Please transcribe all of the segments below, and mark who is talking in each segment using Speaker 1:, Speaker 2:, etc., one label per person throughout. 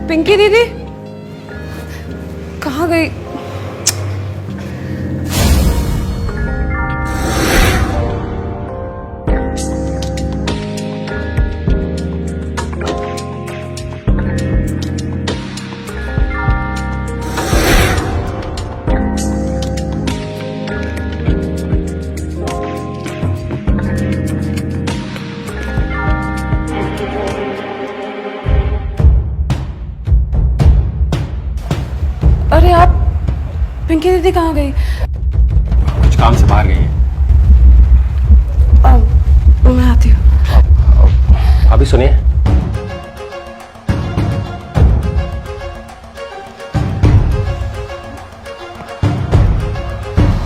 Speaker 1: पिंकी दीदी कहाँ गई? अरे आप, पिंकी दीदी कहाँ गई?
Speaker 2: कुछ काम से बाहर गई है।
Speaker 1: मैं आती हूँ।
Speaker 2: अभी सुनिए।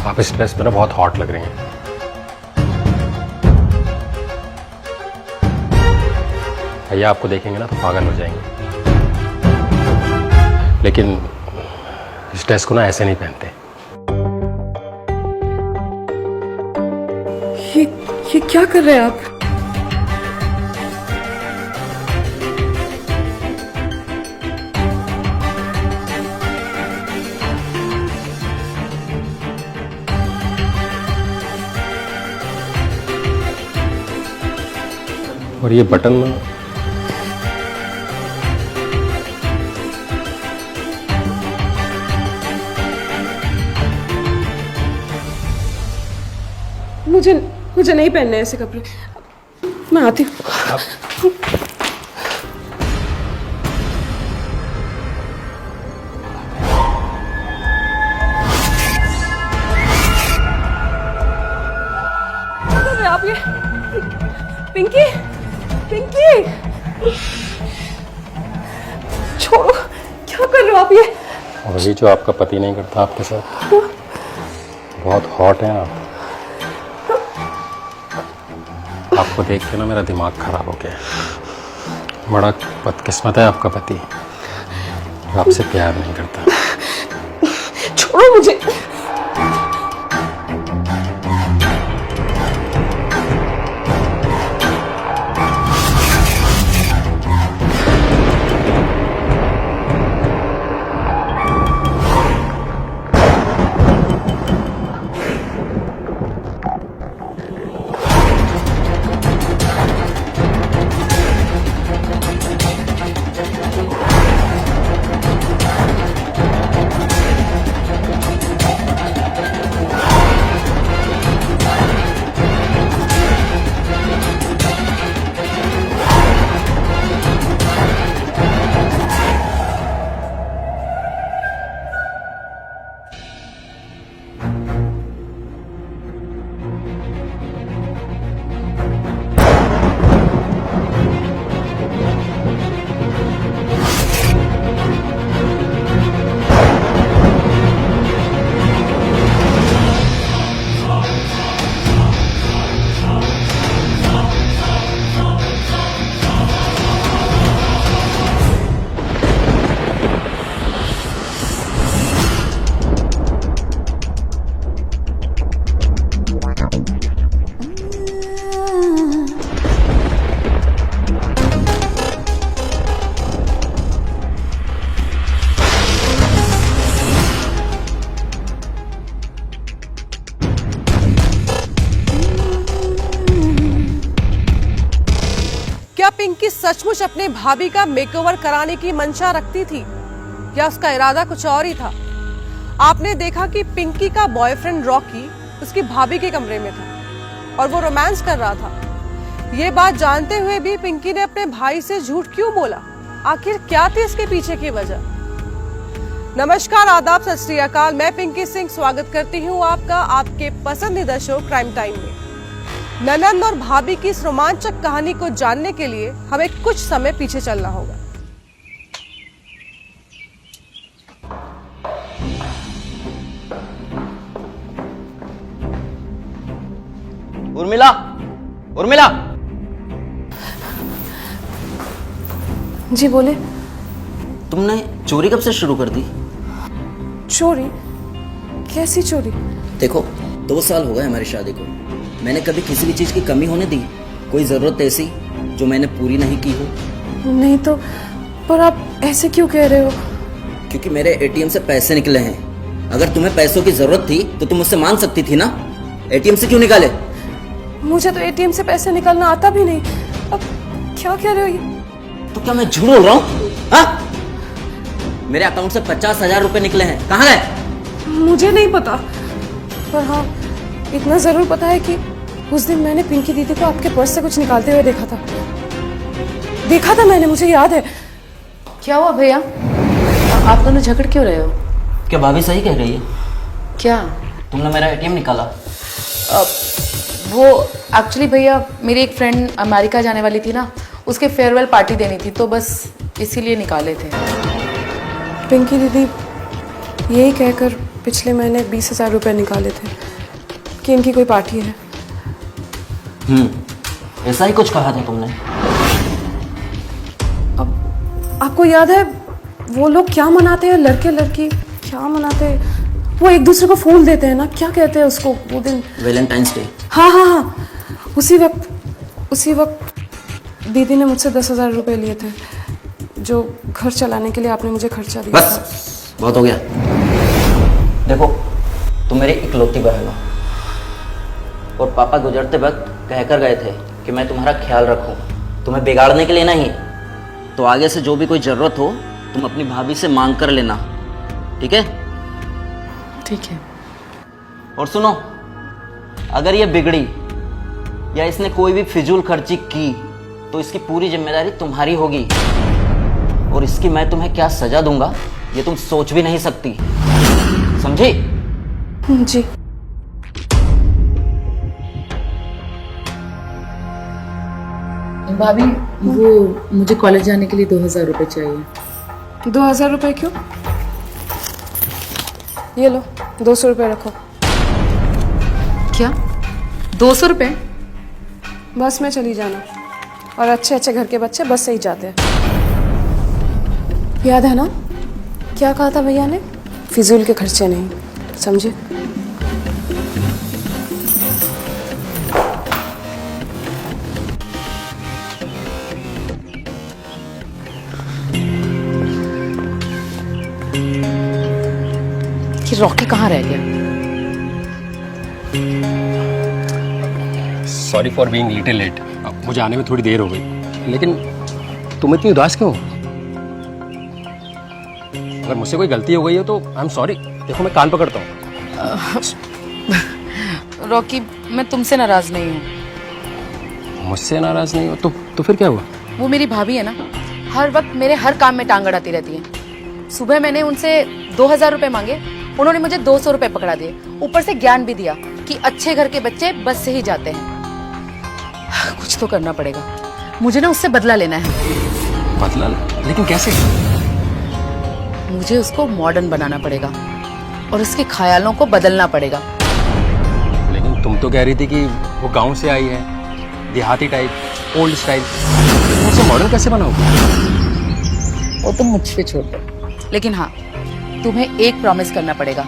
Speaker 2: आप इस ड्रेस में ना बहुत हॉट लग रही हैं। भैया आपको देखेंगे ना तो पागल हो जाएंगे। लेकिन इस ड्रेस को ना ऐसे नहीं पहनते।
Speaker 1: ये क्या कर रहे हैं आप?
Speaker 2: और ये बटन ना
Speaker 1: मुझे नहीं पहनने ऐसे कपड़े। मैं आती हूँ। आप ये पिंकी पिंकी छोड़ो, क्या कर रहे हो आप ये?
Speaker 2: और ये जो आपका पति नहीं करता आपके साथ, बहुत हॉट है आप। आपको देख के ना मेरा दिमाग खराब हो गया। बड़ा बदकिस्मत है आपका पति, आपसे प्यार नहीं करता।
Speaker 1: छोड़ो मुझे। क्या पिंकी सचमुच अपने भाभी का मेकओवर कराने की मंशा रखती थी या उसका इरादा कुछ और ही था? आपने देखा कि पिंकी का बॉयफ्रेंड रॉकी उसकी भाभी के कमरे में था और वो रोमांस कर रहा था। ये बात जानते हुए भी पिंकी ने अपने भाई से झूठ क्यों बोला? आखिर क्या थी इसके पीछे की वजह? नमस्कार, आदाब, सत श्री अकाल। मैं पिंकी सिंह स्वागत करती हूँ आपका आपके पसंदीदा शो क्राइम टाइम में। ननंद और भाभी की इस रोमांचक कहानी को जानने के लिए हमें कुछ समय पीछे चलना होगा।
Speaker 3: उर्मिला, उर्मिला।
Speaker 1: जी बोले।
Speaker 3: तुमने चोरी कब से शुरू कर दी?
Speaker 1: चोरी? कैसी चोरी?
Speaker 3: देखो, 2 साल हो गए हमारी शादी को। मैंने कभी किसी भी चीज की कमी होने दी? कोई जरूरत ऐसी जो मैंने पूरी नहीं की हो?
Speaker 1: नहीं तो, पर आप
Speaker 4: ऐसे क्यों कह रहे हो?
Speaker 3: क्योंकि मेरे एटीएम से पैसे निकले हैं। अगर तुम्हें पैसों की जरूरत थी तो तुम मुझसे मांग सकती थी ना। एटीएम से क्यों निकाले?
Speaker 4: मुझे तो एटीएम से पैसे निकालना आता भी नहीं। अब क्या कह रहे हो ये?
Speaker 3: तो क्या मैं झूठ बोल रहा हूँ? हाँ? मेरे अकाउंट से 50,000 रुपए निकले हैं, कहाँ गए?
Speaker 4: मुझे नहीं पता, पर हाँ इतना जरूर पता है कि उस दिन मैंने पिंकी दीदी को आपके पर्स से कुछ निकालते हुए देखा था मैंने, मुझे याद है।
Speaker 5: क्या हुआ भैया? आप दोनों झगड़ क्यों रहे हो?
Speaker 3: क्या भाभी सही कह रही है?
Speaker 5: क्या?
Speaker 3: तुमने मेरा एटीएम निकाला?
Speaker 5: वो एक्चुअली भैया मेरी एक फ्रेंड अमेरिका जाने वाली थी ना, उसके फेयरवेल पार्टी देनी थी, तो बस इसीलिए निकाले थे।
Speaker 4: पिंकी दीदी यही कहकर पिछले महीने 20,000 रुपये निकाले थे कि इनकी कोई पार्टी है।
Speaker 3: ऐसा ही कुछ कहा था तुमने।
Speaker 4: अब आपको याद है वो लोग क्या मनाते हैं, लड़के लड़की क्या मनाते हैं? वो एक दूसरे को फूल देते हैं ना, क्या कहते हैं उसको वो दिन?
Speaker 3: Valentine's day.
Speaker 4: हाँ। उसी वक्त दीदी ने मुझसे 10,000 रुपये लिए थे, जो घर चलाने के लिए आपने मुझे खर्चा दिया।
Speaker 3: बस बहुत हो गया। देखो तुम मेरी इकलौती बहन हो, और पापा गुजरते वक्त कहकर गए थे कि मैं तुम्हारा ख्याल रखूं, तुम्हें बिगाड़ने के लिए नहीं। तो आगे से जो भी कोई जरूरत हो तुम अपनी भाभी से मांग कर लेना, ठीक है?
Speaker 5: ठीक है।
Speaker 3: और सुनो, अगर ये बिगड़ी या इसने कोई भी फिजूल खर्ची की तो इसकी पूरी जिम्मेदारी तुम्हारी होगी, और इसकी मैं तुम्हें क्या सजा दूंगा ये तुम सोच भी नहीं सकती, समझी?
Speaker 4: जी।
Speaker 5: भाभी वो मुझे कॉलेज जाने के लिए 2,000 रुपये चाहिए।
Speaker 4: 2,000 रुपये क्यों? ये लो 200 रुपये रखो।
Speaker 5: क्या? 200 रुपये?
Speaker 4: बस में चली जाना, और अच्छे अच्छे घर के बच्चे बस से ही जाते हैं। याद है ना क्या कहा था भैया ने? फिजूल के खर्चे नहीं, समझे?
Speaker 5: कि रॉकी कहाँ रह गया?
Speaker 2: Sorry for being little late. मुझे आने में थोड़ी देर हो गई, लेकिन तुम इतनी उदास क्यों हो? अगर मुझसे कोई गलती हो गई है तो आई एम सॉरी। देखो मैं कान पकड़ता हूँ।
Speaker 5: रॉकी मैं तुमसे नाराज नहीं हूँ।
Speaker 2: मुझसे नाराज नहीं हो तो फिर क्या हुआ?
Speaker 5: वो मेरी भाभी है ना, हर वक्त मेरे हर काम में टांग अड़ाती रहती है। सुबह मैंने उनसे 2,000 रुपये मांगे, उन्होंने मुझे 200 रुपये पकड़ा दिए, ऊपर से ज्ञान भी दिया कि अच्छे घर के बच्चे बस से ही जाते हैं। कुछ तो करना पड़ेगा, मुझे ना उससे बदला लेना है।
Speaker 2: बदला? लेकिन कैसे?
Speaker 5: मुझे उसको मॉडर्न बनाना पड़ेगा और उसके ख्यालों को बदलना पड़ेगा।
Speaker 2: लेकिन तुम तो कह रही थी कि वो गांव से आई है, देहाती टाइप, ओल्ड स्टाइल। उसे मॉडर्न कैसे बनाओगे?
Speaker 5: वो तुम मुझ पे छोड़ दो। लेकिन हाँ, तुम्हें एक प्रॉमिस करना पड़ेगा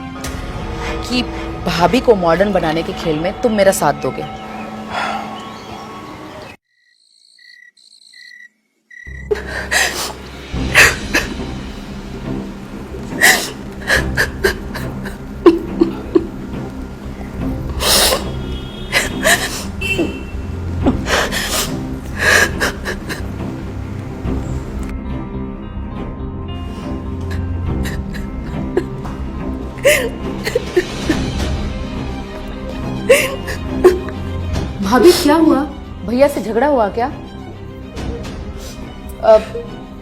Speaker 5: कि भाभी को मॉडर्न बनाने के खेल में तुम मेरा साथ दोगे। भाभी क्या हुआ? भैया से झगड़ा हुआ क्या?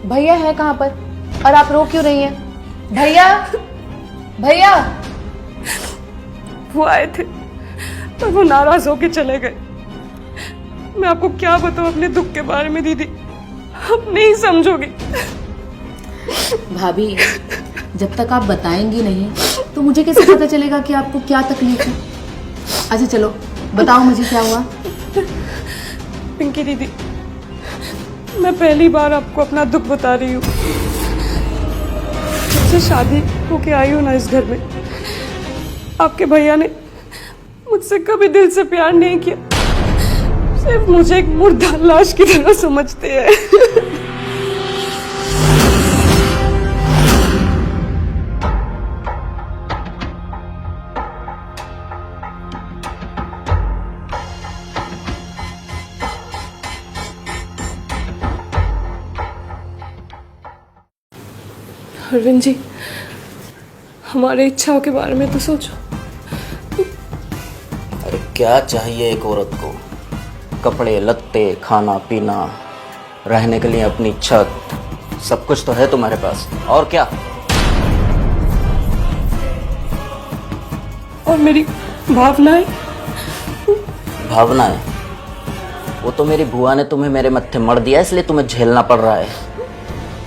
Speaker 5: भैया है कहाँ पर? और आप रो क्यों रही हैं? भैया
Speaker 4: वो आए थे पर वो नाराज होके चले गए। मैं आपको क्या बताऊं अपने दुख के बारे में दीदी, आप नहीं समझोगी।
Speaker 5: भाभी जब तक आप बताएंगी नहीं तो मुझे कैसे पता चलेगा कि आपको क्या तकलीफ है? अच्छा चलो बताओ मुझे क्या हुआ।
Speaker 4: पिंकी दीदी, मैं पहली बार आपको अपना दुख बता रही हूँ। जब से शादी होके आई हूँ ना इस घर में, आपके भैया ने मुझसे कभी दिल से प्यार नहीं किया, सिर्फ मुझे एक मुर्दा लाश की तरह समझते हैं। अरविंद जी, हमारे इच्छाओं के बारे में तो सोचो।
Speaker 3: अरे क्या चाहिए एक औरत को? कपड़े लत्ते, खाना पीना, रहने के लिए अपनी छत, सब कुछ तो है तुम्हारे पास, और क्या?
Speaker 4: और मेरी भावनाएं?
Speaker 3: भावनाएं? वो तो मेरी बुआ ने तुम्हें मेरे मत्थे मर दिया, इसलिए तुम्हें झेलना पड़ रहा है,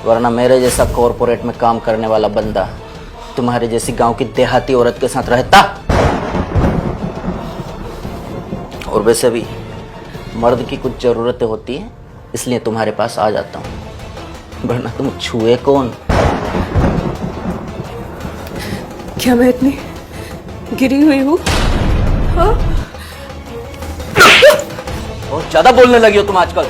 Speaker 3: वरना मेरे जैसा कॉरपोरेट में काम करने वाला बंदा तुम्हारे जैसी गांव की देहाती औरत के साथ रहता। और वैसे भी मर्द की कुछ ज़रूरतें होती है, इसलिए तुम्हारे पास आ जाता हूँ, वरना तुम छुए कौन?
Speaker 4: क्या मैं इतनी गिरी हुई हूँ? हाँ?
Speaker 3: बहुत ज्यादा बोलने लगी हो तुम आजकल।